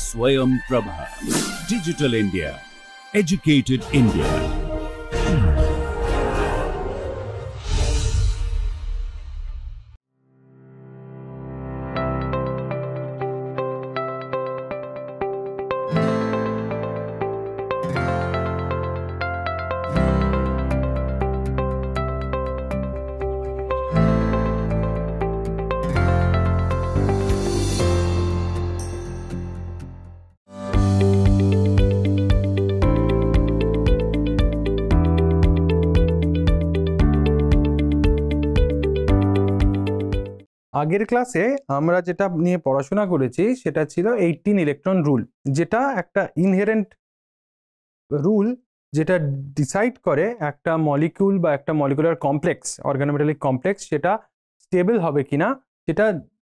Swayam Prabha. Digital India. Educated India. আগের ক্লাসে আমরা যেটা নিয়ে পড়াশোনা করেছি সেটা ছিল 18 ইলেকট্রন রুল, যেটা একটা ইনহেরেন্ট রুল যেটা ডিসাইড করে একটা মলিকিউল বা একটা মলিকুলার কমপ্লেক্স, অর্গানোমেটালিক কমপ্লেক্স, সেটা স্টেবল হবে কিনা সেটা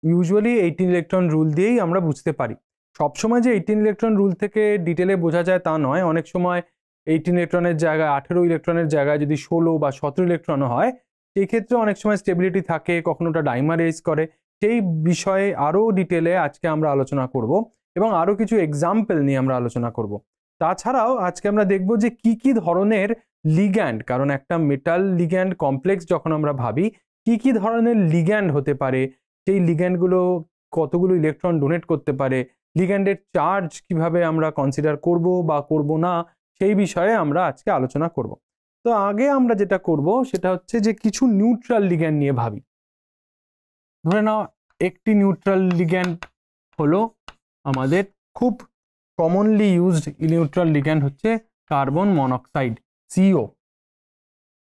ইউজুয়ালি 18 ইলেকট্রন রুল দিয়েই আমরা বুঝতে পারি। সবসময় যে 18 ইলেকট্রন রুল থেকে ডিটেলে বোঝা যায় তা নয়, অনেক সময় 18 ইলেকট্রনের জায়গায় 18 ইলেকট্রনের জায়গায় যদি 16 বা 17 ইলেকট্রনও হয়, সেই ক্ষেত্রে অনেক সময় স্টেবিলিটি থাকে, কখনো ওটা ডাইমারেজ করে। সেই বিষয়ে আরও ডিটেলে আজকে আমরা আলোচনা করব এবং আরও কিছু এক্সাম্পল নিয়ে আমরা আলোচনা করব। তাছাড়াও আজকে আমরা দেখব যে কি কি ধরনের লিগ্যান্ড, কারণ একটা মেটাল লিগ্যান্ড কমপ্লেক্স যখন আমরা ভাবি কি কি ধরনের লিগ্যান্ড হতে পারে, সেই লিগ্যান্ডগুলো কতগুলো ইলেকট্রন ডোনেট করতে পারে, লিগ্যান্ডের চার্জ কিভাবে আমরা কনসিডার করব বা করব না, সেই বিষয়ে আমরা আজকে আলোচনা করব। তো আগে আমরা যেটা করব সেটা হচ্ছে যে কিছু নিউট্রাল লিগ্যান্ড নিয়ে ভাবি। ধরে নাও একটি নিউট্রাল লিগ্যান্ড হলো আমাদের খুব কমনলি ইউজড নিউট্রাল লিগ্যান্ড হচ্ছে কার্বন মনোক্সাইড, সিও।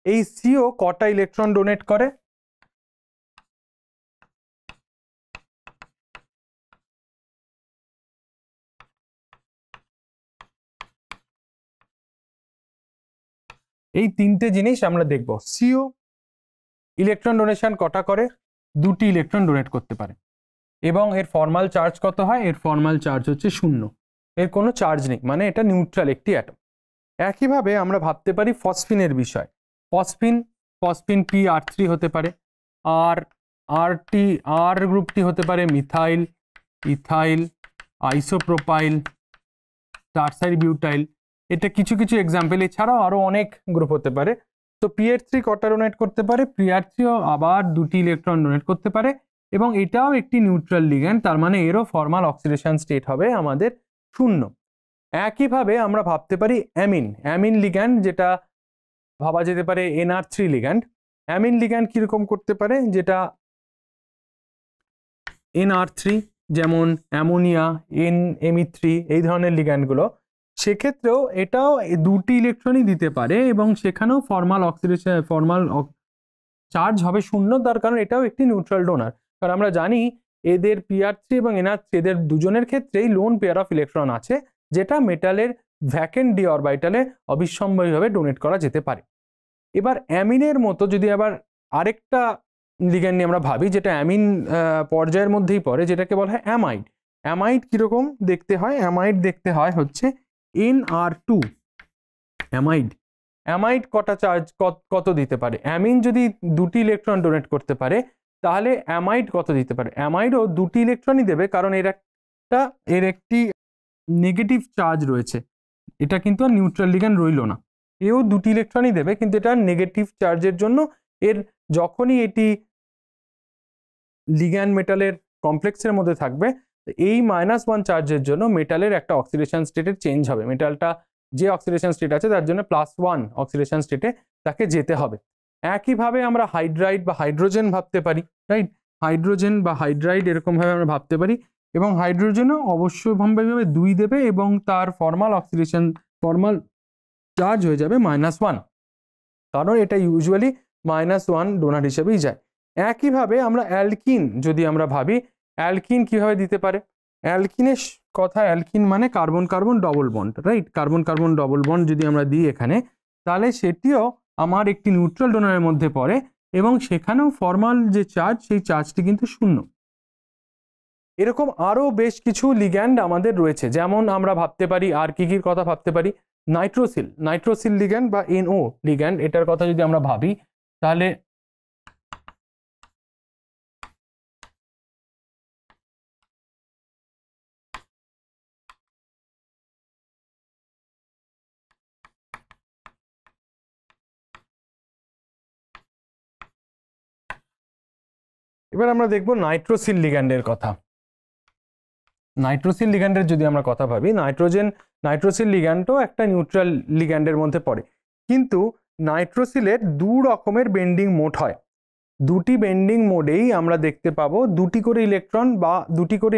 এই সিও কটা ইলেকট্রন ডোনেট করে? এই তিনটে জিনিস আমরা দেখব। সিও ইলেকট্রন ডোনেশন কটা করে? দুটি ইলেকট্রন ডোনেট করতে পারে। এবং এর ফর্মাল চার্জ কত হয়? এর ফর্মাল চার্জ হচ্ছে 0, এর কোনো চার্জ নেই, মানে এটা নিউট্রাল একটি অ্যাটম। একইভাবে আমরা ভাবতে পারি ফসফিনের বিষয়। ফসফিন PR3 হতে পারে, আর গ্রুপটি হতে পারে মিথাইল, ইথাইল, আইসোপ্রোপাইল, টারসারি বিউটাইল। এটা কিছু কিছু এক্সাম্পল, এছাড়াও আরও অনেক গ্রুপ হতে পারে। তো PR3 কটা ডোনেট করতে পারে? PR3ও আবার দুটি ইলেকট্রন ডোনেট করতে পারে এবং এটাও একটি নিউট্রাল লিগ্যান্ড, তার মানে এরও ফর্মাল অক্সিডেশন স্টেট হবে আমাদের 0। একইভাবে আমরা ভাবতে পারি অ্যামিন লিগ্যান্ড, যেটা ভাবা যেতে পারে NR3 লিগ্যান্ড। অ্যামিন লিগ্যান্ড কিরকম করতে পারে? যেটা NR3, যেমন অ্যামোনিয়া, NMe3, এই ধরনের লিগ্যান্ডগুলো, সেক্ষেত্রেও এটাও দুটি ইলেকট্রনই দিতে পারে এবং সেখানেও ফর্মাল চার্জ হবে 0, তার কারণ এটাও একটি নিউট্রাল ডোনার। কারণ আমরা জানি এদের PR3 এবং NR3 এদের দুজনের ক্ষেত্রেই লোন পেয়ার অফ ইলেকট্রন আছে, যেটা মেটালের ভ্যাকেন্ট ডি অরবিটালে অবিসম্বাহীভাবে ডোনেট করা যেতে পারে। এবার অ্যামিনের মতো যদি আবার আরেকটা লিগ্যান্ড নিয়ে আমরা ভাবি, যেটা অ্যামিন পর্যায়ের মধ্যেই পড়ে, যেটাকে বলা হয় অ্যামাইড। অ্যামাইড কিরকম দেখতে হয়? অ্যামাইড দেখতে হয় হচ্ছে NR2। অ্যামাইড কটা চার্জ কত দিতে পারে? অ্যামিন যদি দুটি ইলেকট্রন ডোনেট করতে পারে, তাহলে অ্যামাইড কত দিতে পারে? অ্যামাইডও দুটি ইলেকট্রনই দেবে, কারণ এর একটি নেগেটিভ চার্জ রয়েছে। এটা কিন্তু আর নিউট্রাল লিগ্যান্ড রইল না, এও দুটি ইলেকট্রনই দেবে, কিন্তু এটা নেগেটিভ চার্জের জন্য এর যখনই এটি লিগ্যান্ড মেটালের কমপ্লেক্সের মধ্যে থাকবে, এই -1 চার্জের জন্য মেটালের একটা অক্সিডেশন স্টেটের চেঞ্জ হবে। মেটালটা যে অক্সিডেশন স্টেট আছে তার জন্য +1 অক্সিডেশন স্টেটে তাকে যেতে হবে। একইভাবে আমরা হাইড্রাইড বা হাইড্রোজেন ভাবতে পারি, রাইট? হাইড্রোজেন বা হাইড্রাইড এরকমভাবে আমরা ভাবতে পারি, এবং হাইড্রোজেনও অবশ্যম্ভাবীভাবে 2 দেবে এবং তার ফর্মাল চার্জ হয়ে যাবে -1, কারণ এটা ইউজুয়ালি -1 ডোনার হিসেবেই যায়। একইভাবে আমরা অ্যালকিন যদি আমরা ভাবি, অ্যালকিন কিভাবে দিতে পারে? অ্যালকিনের কথা, অ্যালকিন মানে carbon carbon double bond, right? Carbon carbon double bond যদি আমরা দিই এখানে, তাহলে সেটিও আমার একটি নিউট্রাল ডোনারের মধ্যে পড়ে এবং সেখানেও ফর্মাল যে চার্জ, সেই চার্জটি কিন্তু 0। এরকম আরও বেশ কিছু লিগ্যান্ড আমাদের রয়েছে, যেমন আমরা ভাবতে পারি, আর কি কি কথা ভাবতে পারি? নাইট্রোসিল লিগ্যান্ড বা NO লিগ্যান্ড, এটার কথা যদি আমরা ভাবি, তাহলে এবার আমরা দেখব নাইট্রোসিল লিগ্যান্ডের কথা। নাইট্রোসিল লিগ্যান্ডের যদি আমরা কথা ভাবি, নাইট্রোসিল লিগ্যান্ডও একটা নিউট্রাল লিগ্যান্ডের মধ্যে পড়ে, কিন্তু নাইট্রোসিলের দু রকমের বেন্ডিং মোড হয়। দুটি বেন্ডিং মোডেই আমরা দেখতে পাবো দুটি করে ইলেকট্রন বা দুটি করে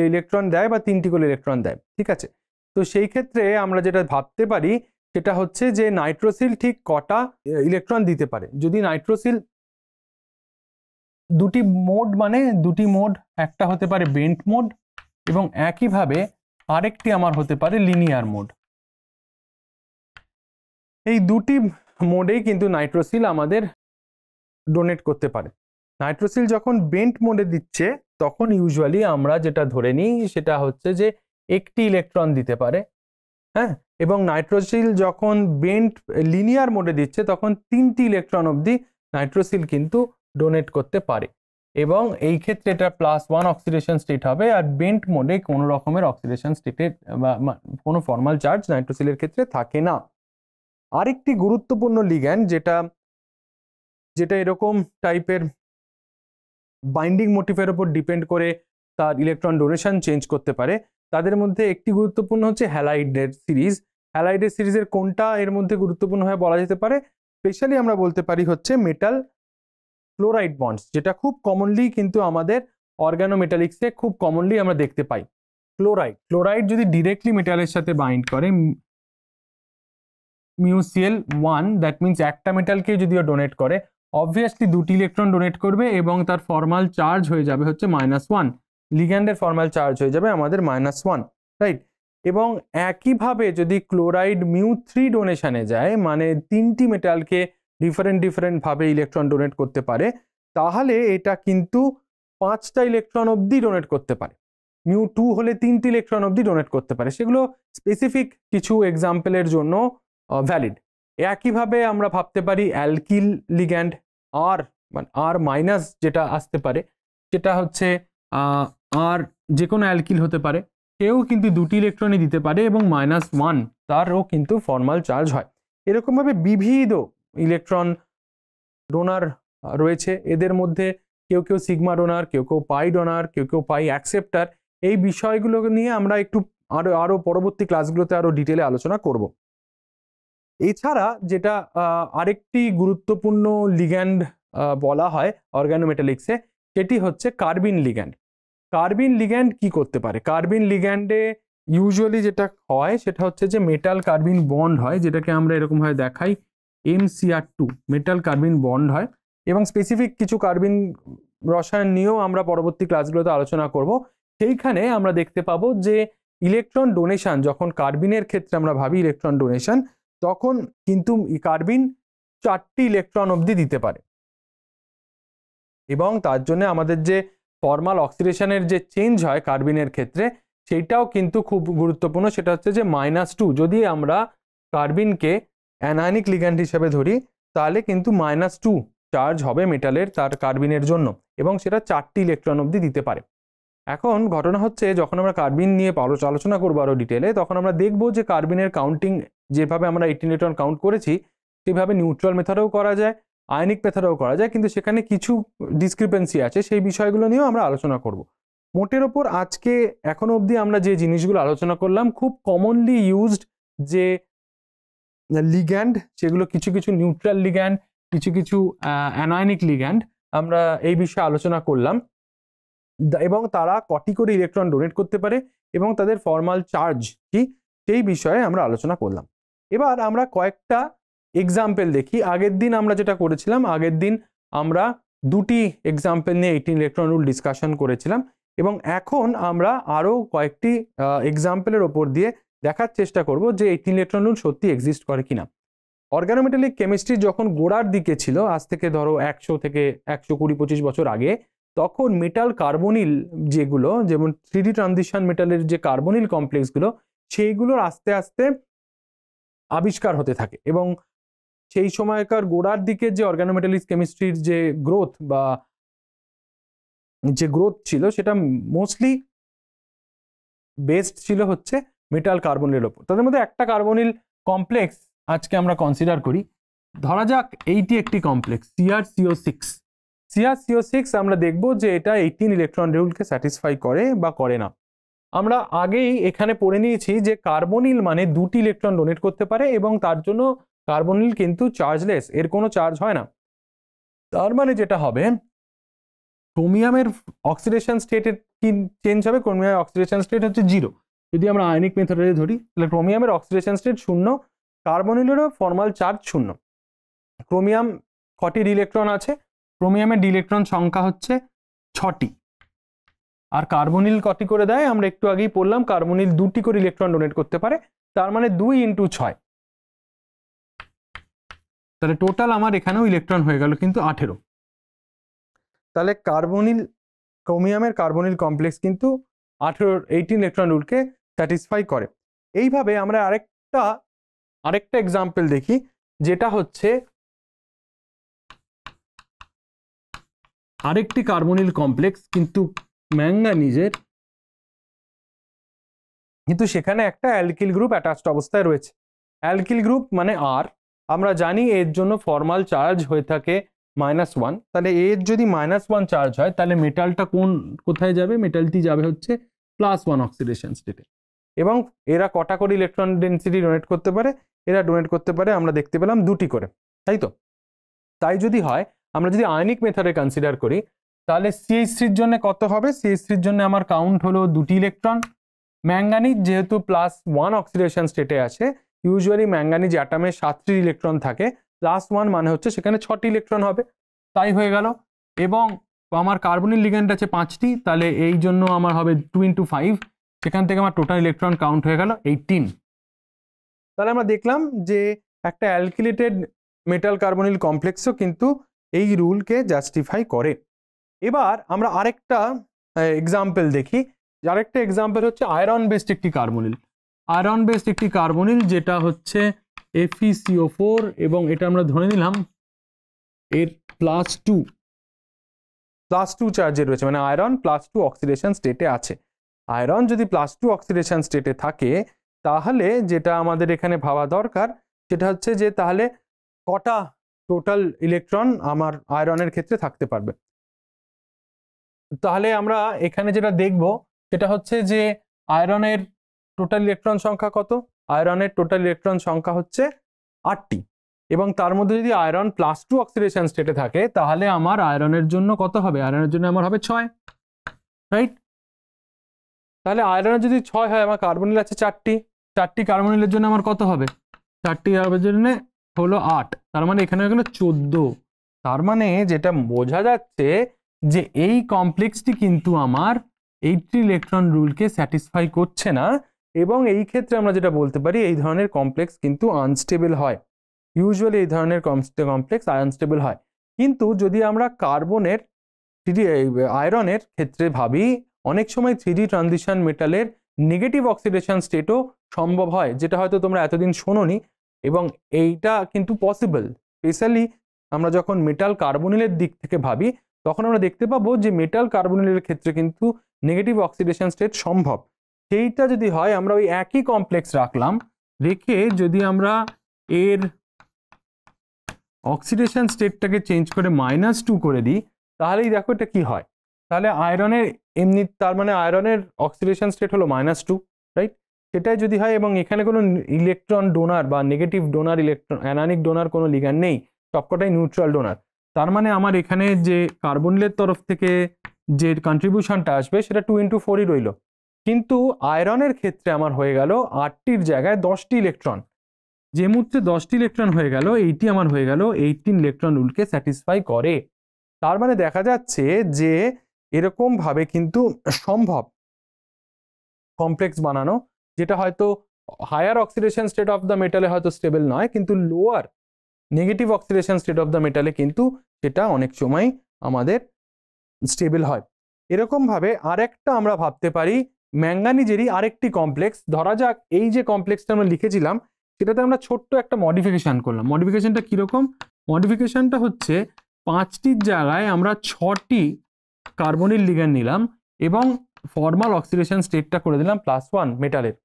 ইলেকট্রন দেয় বা তিনটি করে ইলেকট্রন দেয়, ঠিক আছে। তো সেই ক্ষেত্রে আমরা যেটা ভাবতে পারি সেটা হচ্ছে যে নাইট্রোসিল ঠিক কটা ইলেকট্রন দিতে পারে। যদি নাইট্রোসিল দুটি মোড, মানে দুটি মোড, একটা হতে পারে বেন্ট মোড এবং একইভাবে আরেকটি আমার হতে পারে লিনিয়ার মোড। এই দুটি মোডেই কিন্তু নাইট্রোসিল আমাদের ডোনেট করতে পারে। নাইট্রোসিল যখন বেন্ট মোডে দিচ্ছে তখন ইউজুয়ালি আমরা যেটা ধরে নিই সেটা হচ্ছে যে একটি ইলেকট্রন দিতে পারে, হ্যাঁ, এবং নাইট্রোসিল যখন বেন্ট লিনিয়ার মোডে দিচ্ছে তখন তিনটি ইলেকট্রন অবধি নাইট্রোসিল কিন্তু ডোনেট করতে পারে, এবং এই ক্ষেত্রে এটা +1 অক্সিডেশন স্টেট হবে। আর বেন্ট মোডে কোনো রকমের অক্সিডেশন স্টেটের বা কোনো ফর্মাল চার্জ নাইট্রোসিলের ক্ষেত্রে থাকে না। আরেকটি গুরুত্বপূর্ণ লিগ্যান্ড যেটা এরকম টাইপের বাইন্ডিং মোটিভের উপর ডিপেন্ড করে তার ইলেকট্রন ডোনেশন চেঞ্জ করতে পারে, তাদের মধ্যে একটি গুরুত্বপূর্ণ হচ্ছে হ্যালাইডের সিরিজ। হ্যালাইডের সিরিজের কোনটা এর মধ্যে গুরুত্বপূর্ণভাবে বলা যেতে পারে, স্পেশালি আমরা বলতে পারি হচ্ছে মেটাল ক্লোরাইড বন্ডস, যেটা খুব কমনলি কিন্তু আমাদের অর্গানোমেটালিক্সে খুব কমনলি আমরা দেখতে পাই। ক্লোরাইড যদি ডিরেক্টলি মেটালের সাথে বাইন্ড করে μCl1, দ্যাট মিনস একটা মেটালকে যদিও ডোনেট করে, অবভিয়াসলি দুটি ইলেকট্রন ডোনেট করবে এবং তার ফর্মাল চার্জ হয়ে যাবে হচ্ছে -1, লিগ্যান্ডের ফর্মাল চার্জ হয়ে যাবে আমাদের -1, রাইট। এবং একইভাবে যদি ক্লোরাইড μ3 ডোনেশনে যায়, মানে তিনটি মেটালকে ডিফারেন্ট ভাবে ইলেকট্রন ডোনেট করতে পারে, তাহলে এটা কিন্তু 5টা ইলেকট্রন অবধি ডোনেট করতে পারে। μ2 হলে 3টি ইলেকট্রন অবধি ডোনেট করতে পারে, সেগুলো স্পেসিফিক কিছু এক্সাম্পলের জন্য ভ্যালিড। একইভাবে আমরা ভাবতে পারি অ্যালকিল লিগ্যান্ড R- যেটা আসতে পারে, সেটা হচ্ছে আর যে কোনো অ্যালকিল হতে পারে, কেউ কিন্তু দুটি ইলেকট্রনই দিতে পারে এবং -1 তারও কিন্তু ফর্মাল চার্জ হয়। এরকমভাবে বিবিধ ইলেকট্রন ডোনার রয়েছে, এদের মধ্যে কেউ সিগমা ডোনার, কেউ পাই ডোনার, কেউ পাই অ্যাকসেপ্টার। এই বিষয়গুলো নিয়ে আমরা একটু আরো পরবর্তী ক্লাসগুলোতে আরো ডিটেলে আলোচনা করব। এছাড়া যেটা আরেকটি গুরুত্বপূর্ণ লিগ্যান্ড বলা হয় অর্গানোমেটালিক্সে, সেটি হচ্ছে কার্বিন লিগ্যান্ড। কার্বিন লিগ্যান্ড কি করতে পারে? কার্বিন লিগ্যান্ডে ইউজুয়ালি যেটা হয় সেটা হচ্ছে যে মেটাল কার্বিন বন্ড হয়, যেটাকে আমরা এরকমভাবে দেখাই MCr2, মেটাল কার্বিন বন্ড হয়, এবং স্পেসিফিক কিছু কার্বিন রসায়ন নিয়েও আমরা পরবর্তী ক্লাসগুলোতে আলোচনা করব। সেইখানে আমরা দেখতে পাবো যে ইলেকট্রন ডোনেশন, যখন কার্বিনের ক্ষেত্রে আমরা ভাবি ইলেকট্রন ডোনেশন, তখন কিন্তু কার্বিন 4টি ইলেকট্রন অবধি দিতে পারে, এবং তার জন্য আমাদের যে ফর্মাল অক্সিডেশনের যে চেঞ্জ হয় কার্বিনের ক্ষেত্রে, সেইটাও কিন্তু খুব গুরুত্বপূর্ণ। সেটা হচ্ছে যে -2, যদি আমরা কার্বিনকে অ্যানায়নিক লিগ্যান্ড হিসেবে ধরি, তাহলে কিন্তু -2 চার্জ হবে মেটালের তার কার্বিনের জন্য, এবং সেটা 4টি ইলেকট্রন অবধি দিতে পারে। এখন ঘটনা হচ্ছে, যখন আমরা কার্বিন নিয়ে আলোচনা করবো আরো ডিটেলে, তখন আমরা দেখবো যে কার্বিনের কাউন্টিং যেভাবে আমরা 18 ইলেকট্রন কাউন্ট করেছি সেভাবে নিউট্রাল মেথডেও করা যায়, আয়নিক মেথডেও করা যায়, কিন্তু সেখানে কিছু ডিসক্রিপেন্সি আছে, সেই বিষয়গুলো নিয়েও আমরা আলোচনা করব। মোটের ওপর আজকে এখনো অবধি আমরা যে জিনিসগুলো আলোচনা করলাম, খুব কমনলি ইউজড যে লিগ্যান্ড, সেগুলো কিছু নিউট্রাল লিগ্যান্ড, কিছু অ্যানায়নিক লিগ্যান্ড, আমরা এই বিষয়ে আলোচনা করলাম, এবং তারা কটি করে ইলেকট্রন ডোনেট করতে পারে এবং তাদের ফর্মাল চার্জ কি, সেই বিষয়ে আমরা আলোচনা করলাম। এবার আমরা কয়েকটা এক্সাম্পল দেখি। আগের দিন আমরা যেটা করেছিলাম, আগের দিন আমরা দুটি এক্সাম্পল নিয়ে 18 ইলেকট্রন রুল ডিসকাশন করেছিলাম, এবং এখন আমরা আরো কয়েকটি এক্সাম্পলের ওপর দিয়ে দেখার চেষ্টা করব যে 18 ইলেকট্রন রুল সত্যি এক্সিস্ট করে কিনা। অর্গানোমেটালিক কেমিস্ট্রি যখন গোড়ার দিকে ছিল, আজ থেকে ধরো 100 থেকে 120-25 বছর আগে, তখন মেটাল কার্বনিল যেগুলো, যেমন 3D ট্রানজিশন মেটালের যে কার্বনিল কমপ্লেক্সগুলো, সেইগুলোর আস্তে আস্তে আবিষ্কার হতে থাকে, এবং সেই সময়কার গোড়ার দিকে যে অর্গানোমেটালিক কেমিস্ট্রির যে গ্রোথ ছিল, সেটা মোস্টলি বেসড ছিল হচ্ছে মেটাল কার্বনিলের ওপর। তাদের মধ্যে একটা কার্বনিল কমপ্লেক্স আজকে আমরা কনসিডার করি। ধরা যাক এইটি একটি কমপ্লেক্স CrCO6। CrCO6 আমরা দেখব যে এটা 18 ইলেকট্রন রুলকে স্যাটিসফাই করে বা করে না। আমরা আগেই এখানে পড়ে নিয়েছি যে কার্বনিল মানে 2টি ইলেকট্রন ডোনেট করতে পারে এবং তার জন্য কার্বনিল কিন্তু চার্জলেস, এর কোনো চার্জ হয় না। তার মানে যেটা হবে, ক্রোমিয়ামের অক্সিডেশন স্টেটে কি চেঞ্জ হবে? ক্রোমিয়ামের অক্সিডেশন স্টেট হচ্ছে 0 যদি আমরা আয়নিক মেথডে ধরি, তাহলে ক্রোমিয়ামের অক্সিডেশন স্টেট 0, কার্বনিলেরও ফর্মাল চার্জ 0। ক্রোমিয়াম কটি ইলেকট্রন আছে? ক্রোমিয়ামের ইলেকট্রন সংখ্যা হচ্ছে 6টি। আর কার্বনিল কটি করে দেয়? আমরা একটু আগেই পড়লাম কার্বনিল 2টি করে ইলেকট্রন ডোনেট করতে পারে, তার মানে 2 × 6। তাহলে টোটাল আমার এখানেও ইলেকট্রন হয়ে গেল কিন্তু 18। তাহলে ক্রোমিয়ামের কার্বনিল কমপ্লেক্স কিন্তু 18 ইলেকট্রন রুলকে স্যাটিসফাই করে। এইভাবে আমরা আরেকটা এক্সাম্পল দেখি, যেটা হচ্ছে আরেকটি কার্বনিল কমপ্লেক্স কিন্তু ম্যাঙ্গানিজের, কিন্তু সেখানে একটা অ্যালকিল গ্রুপ অ্যাটাচড অবস্থায় রয়েছে। অ্যালকিল গ্রুপ মানে আর, আমরা জানি এর জন্য ফর্মাল চার্জ হয়ে থাকে -1। তাহলে এর যদি -1 চার্জ হয় তাহলে মেটালটা কোথায় যাবে? মেটালটি যাবে হচ্ছে +1 অক্সিডেশন স্টেটে। এবং এরা কটা করে ইলেকট্রন ডেনসিটি ডোনেট করতে পারে? এরা ডোনেট করতে পারে আমরা দেখতে পেলাম 2টি করে, তাই তো? তাই যদি হয়, আমরা যদি আয়নিক মেথডে কনসিডার করি, তাহলে CH3 এর জন্য কত হবে? CH3 এর জন্য আমার কাউন্ট হলো 2টি ইলেকট্রন। ম্যাঙ্গানিজ যেহেতু +1 অক্সিডেশন স্টেটে আছে, ইউজুয়ালি ম্যাঙ্গানিজ অ্যাটমে 7টি ইলেকট্রন থাকে, +1 মানে হচ্ছে সেখানে 6টি ইলেকট্রন হবে, তাই হয়ে গেল। এবং আমার কার্বনিল লিগ্যান্ড আছে 5টি, তাহলে এই জন্য আমার হবে 2 × 5, সেখান থেকে আমার টোটাল ইলেকট্রন কাউন্ট হয়ে গেল 18। তাহলে আমরা দেখলাম যে একটা অ্যালকিলেটেড মেটাল কার্বনিল কমপ্লেক্সও কিন্তু এই রুলকে জাস্টিফাই করে। এবার আমরা আরেকটা এক্সাম্পল দেখি। আরেকটা এক্সাম্পল হচ্ছে আয়রন বেসড একটি কার্বনিল। আয়রন বেসড একটি কার্বনিল যেটা হচ্ছে FeCO4, এবং এটা আমরা ধরে নিলাম এর +2 চার্জে রয়েছে, মানে আয়রন +2 অক্সিডেশন স্টেটে আছে। আয়রন যদি +2 অক্সিডেশন স্টেটে থাকে, তাহলে যেটা আমাদের এখানে ভাবা দরকার সেটা হচ্ছে যে তাহলে কটা টোটাল ইলেকট্রন আমার আয়রনের ক্ষেত্রে থাকতে পারবে। তাহলে আমরা এখানে যেটা দেখব সেটা হচ্ছে যে আয়রনের টোটাল ইলেকট্রন সংখ্যা কত? আয়রনের টোটাল ইলেকট্রন সংখ্যা হচ্ছে 8টি, এবং তার মধ্যে যদি আয়রন +2 অক্সিডেশন স্টেটে থাকে, তাহলে আমার আয়রনের জন্য কত হবে? আয়রনের জন্য আমার হবে 6, রাইট? তাহলে আয়রনের যদি 6 হয়, আমার কার্বনিল আছে 4টি কার্বনিলের জন্য আমার কত হবে? 4টি কার্বনের জন্য হলো 8, তার মানে এখানে হয়ে গেল 14। তার মানে যেটা বোঝা যাচ্ছে যে এই কমপ্লেক্সটি কিন্তু আমার 80 ইলেকট্রন রুলকে স্যাটিসফাই করছে না, এবং এই ক্ষেত্রে আমরা যেটা বলতে পারি এই ধরনের কমপ্লেক্স কিন্তু আনস্টেবল হয়। ইউজুয়ালি এই ধরনের কমপ্লেক্স আনস্টেবল হয়। কিন্তু যদি আমরা আয়রনের ক্ষেত্রে ভাবি, অনেক সময় 3D ট্রানজিশন মেটালের নেগেটিভ অক্সিডেশন স্টেটও সম্ভব হয়, যেটা হয়তো তোমরা এতদিন শোনোনি, এবং এইটা কিন্তু পসিবল। স্পেশালি আমরা যখন মেটাল কার্বনিলের দিক থেকে ভাবি, তখন আমরা দেখতে পাবো যে মেটাল কার্বনিলের ক্ষেত্রে কিন্তু নেগেটিভ অক্সিডেশন স্টেট সম্ভব। সেইটা যদি হয়, আমরা ওই একই কমপ্লেক্স রাখলাম, রেখে যদি আমরা এর অক্সিডেশন স্টেটটাকে চেঞ্জ করে -2 করে দিই, তাহলেই দেখো এটা কি হয়। তাহলে আয়রনের তার মানে আয়রনের অক্সিডেশন স্টেট হলো -2, রাইট? সেটাই যদি হয়, এবং এখানে কোনো ইলেকট্রন ডোনার বা negative donor electron anionic donor কোনো লিগ্যান্ড নেই, সবকটাই নিউট্রাল ডোনার। তার মানে আমার এখানে যে কার্বনিলের তরফ থেকে যে কন্ট্রিবিউশনটা আসবে সেটা 2 × 4ই রইল। কিন্তু আয়রনের ক্ষেত্রে আমার হয়ে গেল 8টির জায়গায় 10টি ইলেকট্রন। যে মুহূর্তে 10টি ইলেকট্রন হয়ে গেল, এইটি আমার হয়ে গেল 18 ইলেকট্রন রুলকে স্যাটিসফাই করে। তার মানে দেখা যাচ্ছে যে এরকম ভাবে কিন্তু সম্ভব কমপ্লেক্স বানানো, যেটা হয়তো higher oxidation state of the মেটালে হয়তো স্টেবল নয়, কিন্তু lower negative oxidation state of the মেটালে কিন্তু সেটা অনেক সময় আমাদের স্টেবল হয়। এরকম ভাবে আরেকটা আমরা ভাবতে পারি ম্যাঙ্গানিজেরই আরেকটি কমপ্লেক্স। ধরা যাক এই যে কমপ্লেক্সটা আমরা লিখেছিলাম, সেটাতে আমরা ছোট্ট একটা মডিফিকেশন করলাম। মডিফিকেশনটা কিরকম? মডিফিকেশনটা হচ্ছে 5টির জায়গায় আমরা 6টি কার্বনিল লিগ্যান্ড নিলাম, এবং ফর্মাল অক্সিডেশন স্টেটটা করে দিলাম +1 মেটালের।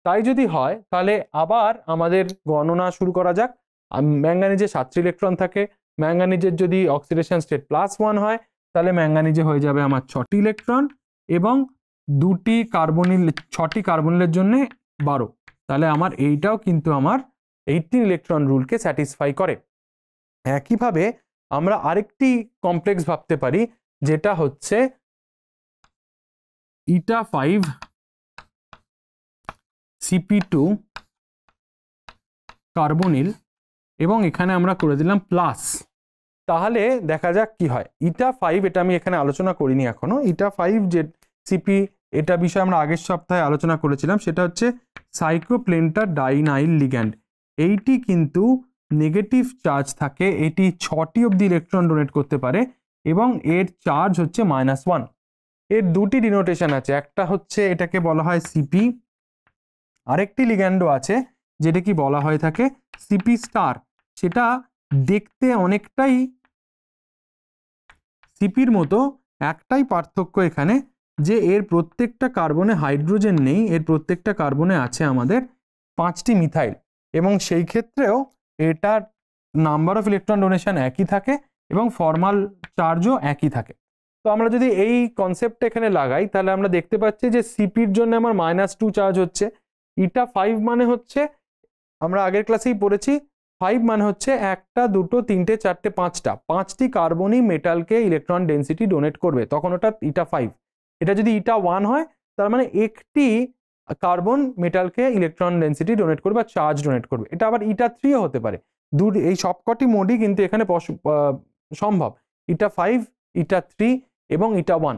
তাই যদি হয়, তাহলে আবার আমাদের গণনা শুরু করা যাক। ম্যাঙ্গানিজে 7টি ইলেকট্রন থাকে, ম্যাঙ্গানিজের যদি অক্সিডেশন স্টেট +1 হয় তাহলে ম্যাঙ্গানিজে হয়ে যাবে আমার 6টি ইলেকট্রন এবং 2টি কার্বনিল 6টি কার্বনিলের জন্য 12। তাহলে আমার এইটাও কিন্তু আমার 18 ইলেকট্রন রুলকে স্যাটিসফাই করে। একইভাবে আমরা আরেকটি কমপ্লেক্স ভাবতে পারি যেটা হচ্ছে ইটা 5 CP2 কার্বনিল এবং এখানে আমরা করে দিলাম প্লাস। তাহলে দেখা যাক কি হয়। ইটা 5 এটা আমি এখানে আলোচনা করিনি এখনো। ইটা 5 যে সিপি এটা বিষয়ে আমরা আগের সপ্তাহে আলোচনা করেছিলাম, সেটা হচ্ছে সাইক্লোপেন্টা ডাইনাইল লিগ্যান্ড। এইটি কিন্তু নেগেটিভ চার্জ থাকে, এটি 6টি অবধি ইলেকট্রন ডোনেট করতে পারে এবং এর চার্জ হচ্ছে -1। এর দুটি ডিনোটেশন আছে, একটা হচ্ছে এটাকে বলা হয় সিপি, আরেকটি লিগ্যান্ডও আছে যেটা কি বলা হয়ে থাকে সিপি স্টার। সেটা দেখতে অনেকটাই সিপির মতো, একটাই পার্থক্য এখানে যে এর প্রত্যেকটা কার্বনে হাইড্রোজেন নেই, এর প্রত্যেকটা কার্বনে আছে আমাদের 5টি মিথাইল এবং সেই ক্ষেত্রেও এটার নাম্বার অফ ইলেকট্রন ডোনেশন একই থাকে এবং ফর্মাল চার্জও একই থাকে। তো আমরা যদি এই কনসেপ্টটা এখানে লাগাই তাহলে আমরা দেখতে পাচ্ছি যে সিপির জন্য আমার -2 চার্জ হচ্ছে। ইটা 5 মানে হচ্ছে, আমরা আগের ক্লাসেই পড়েছি, 5 মানে হচ্ছে 1টা 2টো 3টে 4টে 5টা 5টি কার্বনই মেটালকে ইলেকট্রন ডেন্সিটি ডোনেট করবে, তখন ওটা ইটা 5। এটা যদি ইটা 1 হয় তার মানে একটি কার্বন মেটালকে ইলেকট্রন ডেন্সিটি ডোনেট করবে বা চার্জ ডোনেট করবে। এটা আবার ইটা 3ও হতে পারে। এই সবকটি মোডই কিন্তু এখানে সম্ভব, ইটা 5, ইটা 3 এবং ইটা 1।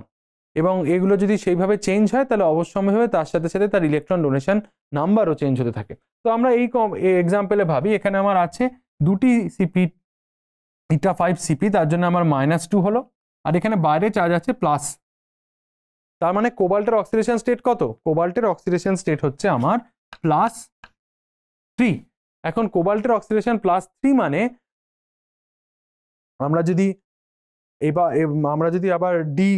এবং এগুলো যদি সেইভাবে চেঞ্জ হয় তাহলে অবশ্যম্ভাবী তার সাথে সাথে তার ইলেকট্রন ডোনেশন নাম্বারও চেঞ্জ হতে থাকে। তো আমরা এই এক্সাম্পলে ভাবি, এখানে আমার আছে 2টি সিপি, ইটা 5 সিপি, তার জন্য আমার -2 হলো, আর এখানে বাইরে চার্জ আছে প্লাস। তার মানে কোবাল্টের অক্সিডেশন স্টেট কত? কোবাল্টের অক্সিডেশন স্টেট হচ্ছে আমার +3। এখন কোবাল্টের অক্সিডেশন +3 মানে আমরা যদি আবার ডি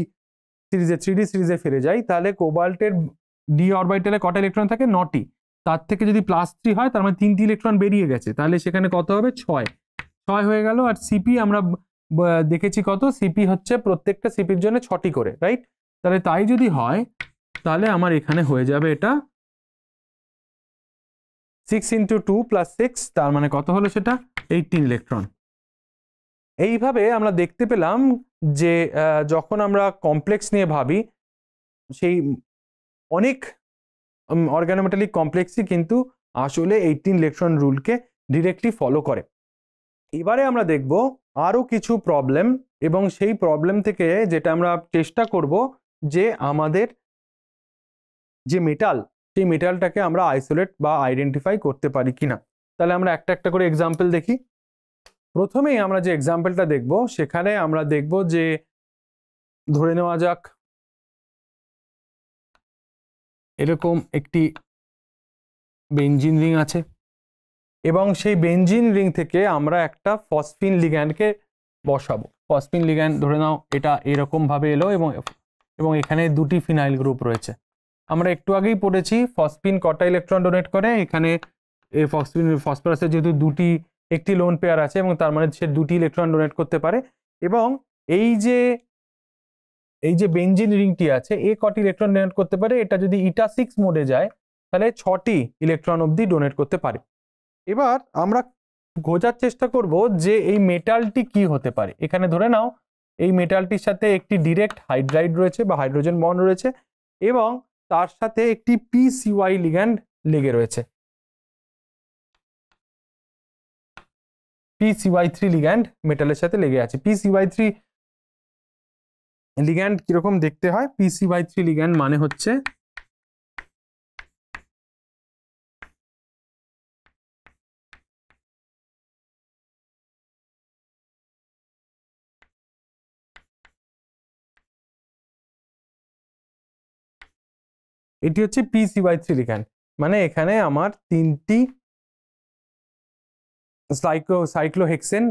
সিরিজে 3D সিরিজে ফিরে যাই তাহলে কোবাল্টের ডি অরবিটালে কটা ইলেকট্রন থাকে? 9টি। তার থেকে যদি +3 হয় তার মানে 3টি ইলেকট্রন বেরিয়ে গেছে, তাহলে সেখানে কত হবে? 6 হয়ে গেল। আর সিপি আমরা দেখেছি কত, সিপি হচ্ছে প্রত্যেকটা সিপির জন্য 6টি করে, রাইট? তাহলে তাই যদি হয় তাহলে আমার এখানে হয়ে যাবে এটা 6 × 2 + 6, তার মানে কত হলো সেটা? 18 ইলেকট্রন। এইভাবে আমরা দেখতে পেলাম যে যখন আমরা কমপ্লেক্স নিয়ে ভাবি, সেই অনেক অর্গানোমেটালিক কমপ্লেক্সই কিন্তু আসলে 18 ইলেকট্রন রুলকে ডিরেক্টলি ফলো করে। এবারে আমরা দেখব আরও কিছু প্রবলেম, এবং সেই প্রবলেম থেকে যেটা আমরা চেষ্টা করব যে আমাদের যে মেটাল, সেই মেটালটাকে আমরা আইসোলেট বা আইডেন্টিফাই করতে পারি কিনা। তাহলে আমরা একটা একটা করে এক্সাম্পল দেখি। প্রথমেই আমরা যে এক্সাম্পলটা দেখব সেখানে আমরা দেখব যে ধরে নেওয়া যাক এরকম একটি বেনজিন রিং আছে এবং সেই বেনজিন রিং থেকে আমরা একটা ফসফিন লিগ্যান্ডকে বসাবো। ফসফিন লিগ্যান্ড ধরে নাও এটা এরকম ভাবে এলো এবং এখানে 2টি ফিনাইল গ্রুপ রয়েছে। আমরা একটু আগেই পড়েছি ফসফিন কটা ইলেকট্রন ডোনেট করে, এখানে এই ফসফরাসের যেহেতু একটি লোন পেয়ার আছে এবং তার মানে সে 2টি ইলেকট্রন ডোনেট করতে পারে। এবং এই যে বেনজিন রিংটি আছে এ কটি ইলেকট্রন ডোনেট করতে পারে? এটা যদি ইটা 6 মোডে যায় তাহলে 6টি ইলেকট্রন অবধি ডোনেট করতে পারে। এবার আমরা খোঁজার চেষ্টা করব যে এই মেটালটি কি হতে পারে। এখানে ধরে নাও এই মেটালটির সাথে একটি ডিরেক্ট হাইড্রাইড রয়েছে বা হাইড্রোজেন বন্ড রয়েছে এবং তার সাথে একটি PCY লিগ্যান্ড লেগে রয়েছে। PCY3 লিগ্যান্ড মেটালের সাথে লেগে আছে। PCY3 লিগ্যান্ড কিরকম দেখতে হয়? PCY3 লিগ্যান্ড মানে হচ্ছে এটি হচ্ছে PCY3 লিগ্যান্ড, মানে এখানে আমার 3টি সাইক্লোহেক্সেন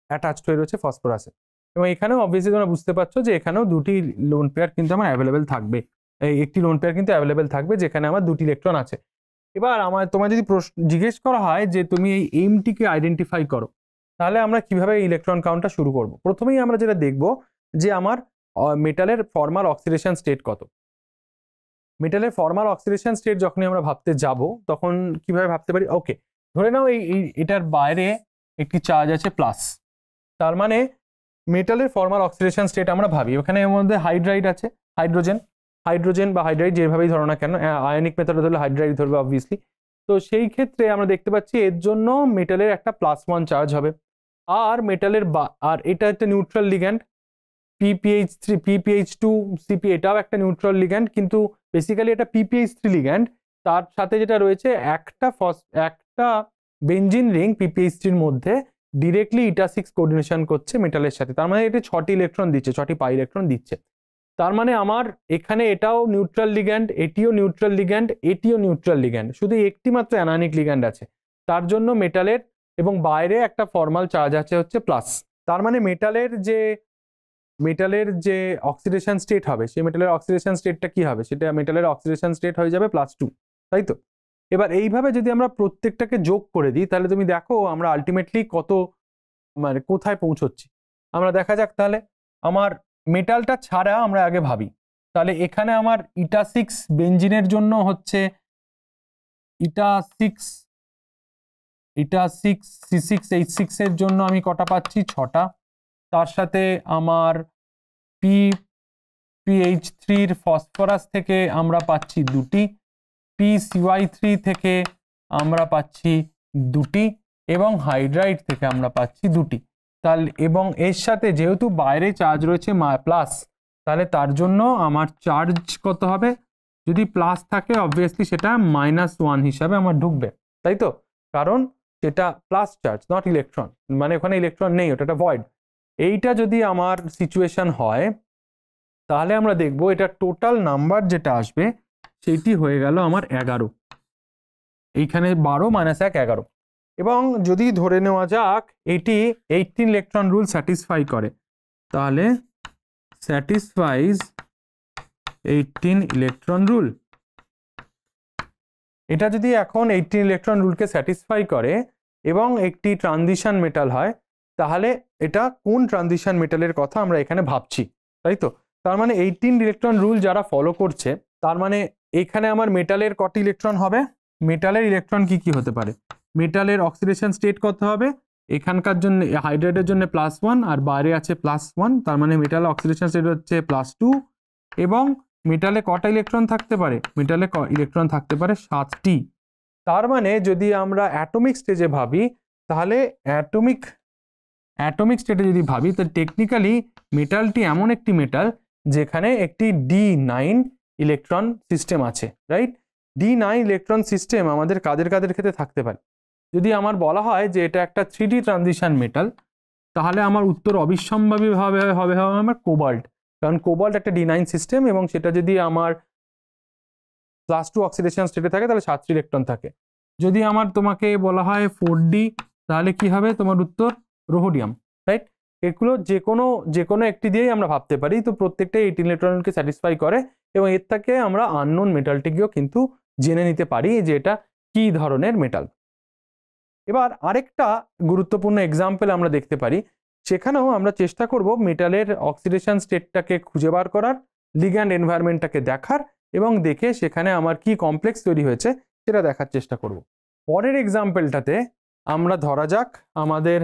অ্যাটাচড হয়ে রয়েছে ফসফরাসে। এবং এখানেও অবভিয়াসলি তোমরা বুঝতে পারছো যে এখানেও 2টি লোন পেয়ার কিন্তু আমার অ্যাভেলেবেল থাকবে, একটি লোন পেয়ার কিন্তু অ্যাভেলেবেল থাকবে যেখানে আমার 2টি ইলেকট্রন আছে। এবার তোমায় যদি জিজ্ঞেস করা হয় যে তুমি এই এমটিকে আইডেন্টিফাই করো, তাহলে আমরা কিভাবে ইলেকট্রন কাউন্টটা শুরু করব? প্রথমেই আমরা যেটা দেখব যে আমার মেটালের ফর্মাল অক্সিডেশন স্টেট কত। মেটালের ফর্মাল অক্সিডেশন স্টেট যখনই আমরা ভাবতে যাব তখন কিভাবে ভাবতে পারি? ওকে, ধরে নাও এটার বাইরে একটি চার্জ আছে প্লাস, তার মানে মেটালের ফর্মাল অক্সিডেশন স্টেট আমরা ভাবি ওখানে এর মধ্যে হাইড্রাইড আছে, হাইড্রোজেন বা হাইড্রাইড যেভাবেই ধরো না কেন, আয়নিক মেথডে ধরলে হাইড্রাইড ধরবে অবভিয়াসলি। তো সেই ক্ষেত্রে আমরা দেখতে পাচ্ছি এর জন্য মেটালের একটা +1 চার্জ হবে, আর মেটালের আর এটা একটা neutral ligand PPH3 PPH2 CP, এটাও একটা নিউট্রাল লিগ্যান্ড, কিন্তু বেসিক্যালি এটা PPH3 লিগ্যান্ড। তার সাথে যেটা রয়েছে একটা বেঞ্জিন রিং PPH3 এর মধ্যে ডিরেক্টলি ইটা6 কোঅর্ডিনেশন করছে মেটালের সাথে, তার মানে এটা 6টি ইলেকট্রন দিচ্ছে, 6টি পাই ইলেকট্রন দিচ্ছে। তার মানে আমার এখানে এটাও নিউট্রাল লিগ্যান্ড, এটিও নিউট্রাল লিগ্যান্ড, এটিও নিউট্রাল লিগ্যান্ড, শুধু একটি মাত্র অ্যানায়নিক লিগ্যান্ড আছে। তার জন্য মেটালের এবং বাইরে একটা ফর্মাল চার্জ আছে হচ্ছে প্লাস। তার মানে মেটালের যে অক্সিডেশন স্টেট হবে সেই মেটালের অক্সিডেশন স্টেটটা কি হবে? সেটা মেটালের অক্সিডেশন স্টেট হয়ে যাবে +2, তাই তো? এবার এইভাবে যদি আমরা প্রত্যেকটাকে যোগ করে দিই তাহলে তুমি দেখো আমরা আলটিমেটলি কত মানে কোথায় পৌঁছচ্ছি। আমরা দেখা যাক তাহলে আমার মেটালটা ছাড়া আমরা আগে ভাবি। তাহলে এখানে আমার ইটা6 বেঞ্জিনের জন্য হচ্ছে ইটা6 C6H6 এর জন্য আমি কটা পাচ্ছি? 6টা। তার সাথে আমার PPH3 এর ফসফরাস থেকে আমরা পাচ্ছি 2টি, PCY3 থেকে আমরা পাচ্ছি 2টি এবং হাইড্রাইড থেকে আমরা পাচ্ছি 2টি। তাহলে এবং এর সাথে যেহেতু বাইরে চার্জ রয়েছে প্লাস, তাহলে তার জন্য আমার চার্জ কত হবে? যদি প্লাস থাকে অবভিয়াসলি সেটা -1 হিসাবে আমার ঢুকবে, তাই তো? কারণ সেটা প্লাস চার্জ, নট ইলেকট্রন, মানে ওখানে ইলেকট্রন নেই, ওটা একটা ভয়েড। এইটা যদি আমার সিচুয়েশন হয় তাহলে আমরা দেখব এটা টোটাল নাম্বার যেটা আসবে সেটি হয়ে গেল আমার 11। এইখানে 12 - 1 11। এবং যদি ধরে নেওয়া যাক এটি 18 ইলেকট্রন রুল স্যাটিসফাই করে, তাহলে স্যাটিসফাইজ 18 ইলেকট্রন রুল। এটা যদি এখন 18 ইলেকট্রন রুলকে স্যাটিসফাই করে এবং একটি ট্রানজিশন মেটাল হয়, তাহলে এটা কোন ট্রানজিশন মেটালের কথা আমরা এখানে ভাবছি, তাই তো? তার মানে 18 ইলেকট্রন রুল যারা ফলো করছে, তার মানে এখানে আমার মেটালের কটি ইলেকট্রন হবে? মেটালের ইলেকট্রন কি কি হতে পারে? মেটালের অক্সিডেশন স্টেট কত হবে? এখানকার জন্য হাইড্রাইডের জন্য +1 আর বাইরে আছে +1, তার মানে মেটাল অক্সিডেশন স্টেট হচ্ছে +2। এবং মেটালে কটা ইলেকট্রন থাকতে পারে? মেটালে ইলেকট্রন থাকতে পারে 7টি। তার মানে যদি আমরা অ্যাটমিক স্টেজে ভাবি তাহলে অ্যাটমিক স্টেটে যদি ভাবি তাহলে টেকনিক্যালি মেটালটি এমন একটি মেটাল যেখানে একটি D9 ইলেকট্রন সিস্টেম আছে, রাইট? D9 ইলেকট্রন সিস্টেম আমাদের কাদের ক্ষেত্রে থাকতে পারে? যদি আমার বলা হয় যে এটা একটা 3D ট্রানজিশন মেটাল, তাহলে আমার উত্তর অবিসম্ভাবীভাবে হবে আমার কোবাল্ট, কারণ কোবাল্ট একটা D9 সিস্টেম এবং সেটা যদি আমার +2 অক্সিডেশন স্টেটে থাকে তাহলে 7টি ইলেকট্রন থাকে। যদি আমার তোমাকে বলা হয় 4D, তাহলে কি হবে তোমার উত্তর? রোহোডিয়াম, রাইট? এগুলো যে কোনো একটি দিয়েই আমরা ভাবতে পারি। তো প্রত্যেকটাই 18 ইলেকট্রনকে স্যাটিসফাই করে এবং এর থেকে আমরা আননোন মেটালটিকেও কিন্তু জেনে নিতে পারি যে এটা কি ধরনের মেটাল। এবার আরেকটা গুরুত্বপূর্ণ এক্সাম্পল আমরা দেখতে পারি, সেখানেও আমরা চেষ্টা করব মেটালের অক্সিডেশন স্টেটটাকে খুঁজে বার করার, লিগ্যান্ড এনভায়রনমেন্টটাকে দেখার এবং দেখে সেখানে আমার কি কমপ্লেক্স তৈরি হয়েছে সেটা দেখার চেষ্টা করব। পরের এক্সাম্পলটাতে আমরা ধরা যাক আমাদের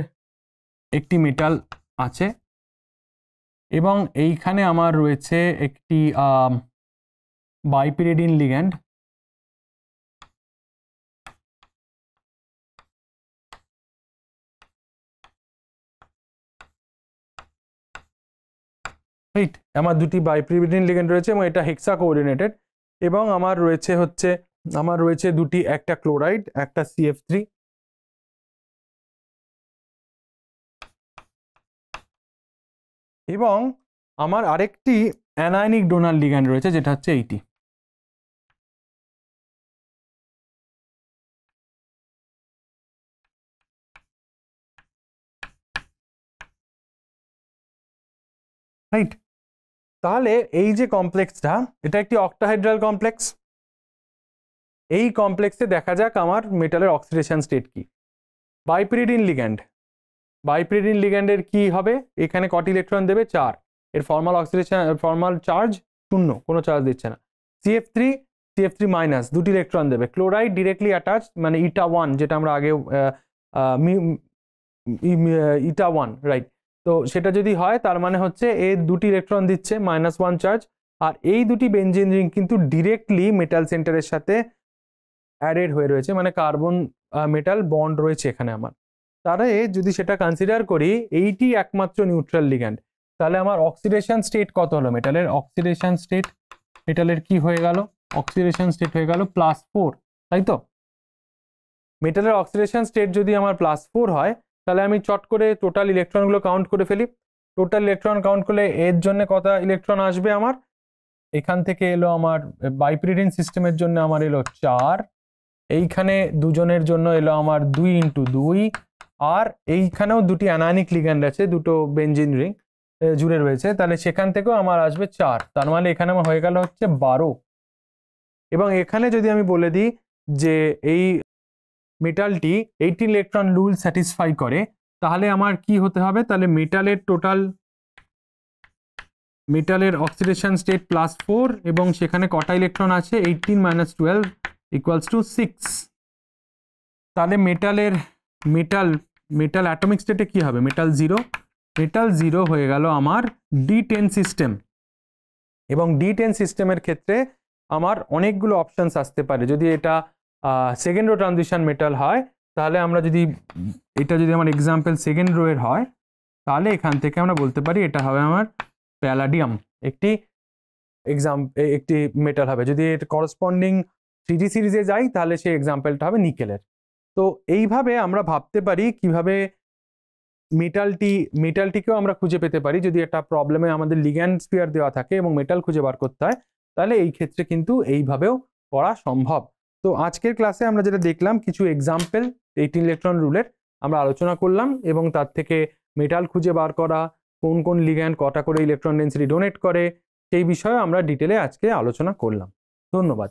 একটি মেটাল আছে এবং এইখানে আমার রয়েছে একটি বাইপিরিডিন লিগ্যান্ড। রাইট, আমার দুটি বাইপিরিডিন লিগ্যান্ড রয়েছে এবং এটা হেক্সা কোঅর্ডিনেটেড এবং আমার রয়েছে দুটি, একটা ক্লোরাইড একটা CF3 এবং আমার আরেকটি অ্যানায়নিক ডোনার লিগ্যান্ড রয়েছে যেটা হচ্ছে এইটি। রাইট, তাহলে এই যে কমপ্লেক্সটা, এটা একটি অক্টাহাইড্রাল কমপ্লেক্স। এই কমপ্লেক্সে দেখা যাক আমার মেটালের অক্সিডেশন স্টেট কি। বাইপিরিডিন লিগ্যান্ড, বাইপ্রিডিন লিগ্যান্ডের কি হবে, এখানে কটি ইলেকট্রন দেবে 4, এর ফর্মাল অক্সিডেশন ফর্মাল চার্জ 0, কোনো চার্জ দিচ্ছে না। CF3 মাইনাস, দুটি ইলেকট্রন দেবে। ক্লোরাইড ডিরেক্টলি অ্যাটাচ, মানে ইটা 1, যেটা আমরা আগে ইটা 1, রাইট। তো সেটা যদি হয় তার মানে হচ্ছে এ দুটি ইলেকট্রন দিচ্ছে -1 চার্জ, আর এই দুটি বেনজিন রিং কিন্তু ডিরেক্টলি মেটাল সেন্টারের সাথে অ্যাডেড হয়ে রয়েছে, মানে কার্বন মেটাল বন্ড রয়েছে এখানে আমার। তাহলে যদি সেটা কনসিডার করি এইটি একমাত্র নিউট্রাল লিগ্যান্ড, তাহলে আমার অক্সিডেশন স্টেট কত হলো মেটালের? অক্সিডেশন স্টেট মেটালের কি হয়ে গেল? অক্সিডেশন স্টেট হয়ে গেল +4, তাই তো? মেটালের অক্সিডেশন স্টেট যদি আমার +4 হয়, তাহলে আমি চট করে টোটাল ইলেকট্রনগুলো কাউন্ট করে ফেলি। টোটাল ইলেকট্রন কাউন্ট করলে এর জন্য কত ইলেকট্রন আসবে আমার? এখান থেকে এলো আমার বাইপ্রিডিন সিস্টেমের জন্য আমার এলো 4, এইখানে দুজনের জন্য এলো আমার 2 × 2, আর এইখানেও দুটি অ্যানায়নিক লিগ্যান্ড আছে, দুটো বেনজিন রিং জুড়ে রয়েছে, তাহলে সেখান থেকেও আমার আসবে 4, তার মানে এখানে আমার হয়ে গেল হচ্ছে 12। এবং এখানে যদি আমি বলে দিই যে এই মেটালটি 18 ইলেকট্রন রুল স্যাটিসফাই করে, তাহলে আমার কি হতে হবে? তাহলে মেটালের অক্সিডেশন স্টেট +4, এবং সেখানে কটা ইলেকট্রন আছে? 18 - 12 = 6। তাহলে মেটাল অ্যাটমিক স্টেটে কি হবে? মেটাল 0 হয়ে গেল আমার D10 সিস্টেম। এবং D10 সিস্টেমের ক্ষেত্রে আমার অনেকগুলো অপশনস আসতে পারে। যদি এটা সেকেন্ড রো ট্রানজিশন মেটাল হয়, তাহলে আমরা যদি আমার এক্সাম্পল সেকেন্ড রো এর হয়, তাহলে এখান থেকে আমরা বলতে পারি এটা হবে আমার প্যালাডিয়াম, একটি মেটাল হবে। যদি এর করসপন্ডিং 3D সিরিজে যাই, তাহলে সেই এক্সাম্পলটা হবে নিকেলের। তো এইভাবে আমরা ভাবতে পারি কিভাবে মেটালটিকেও আমরা খুঁজে পেতে পারি। যদি একটা প্রবলেমে আমাদের লিগ্যান্ড স্পিয়ার দেওয়া থাকে এবং মেটাল খুঁজে বার করতে হয়, তাহলে এই ক্ষেত্রে কিন্তু এইভাবেও করা সম্ভব। তো আজকের ক্লাসে আমরা যেটা দেখলাম, কিছু এক্সাম্পল 18 ইলেকট্রন রুলের আমরা আলোচনা করলাম, এবং তার থেকে মেটাল খুঁজে বার করা, কোন কোন লিগ্যান্ড কটা করে ইলেকট্রন ডেন্সিটি ডোনেট করে, সেই বিষয়ে আমরা ডিটেলে আজকে আলোচনা করলাম। ধন্যবাদ।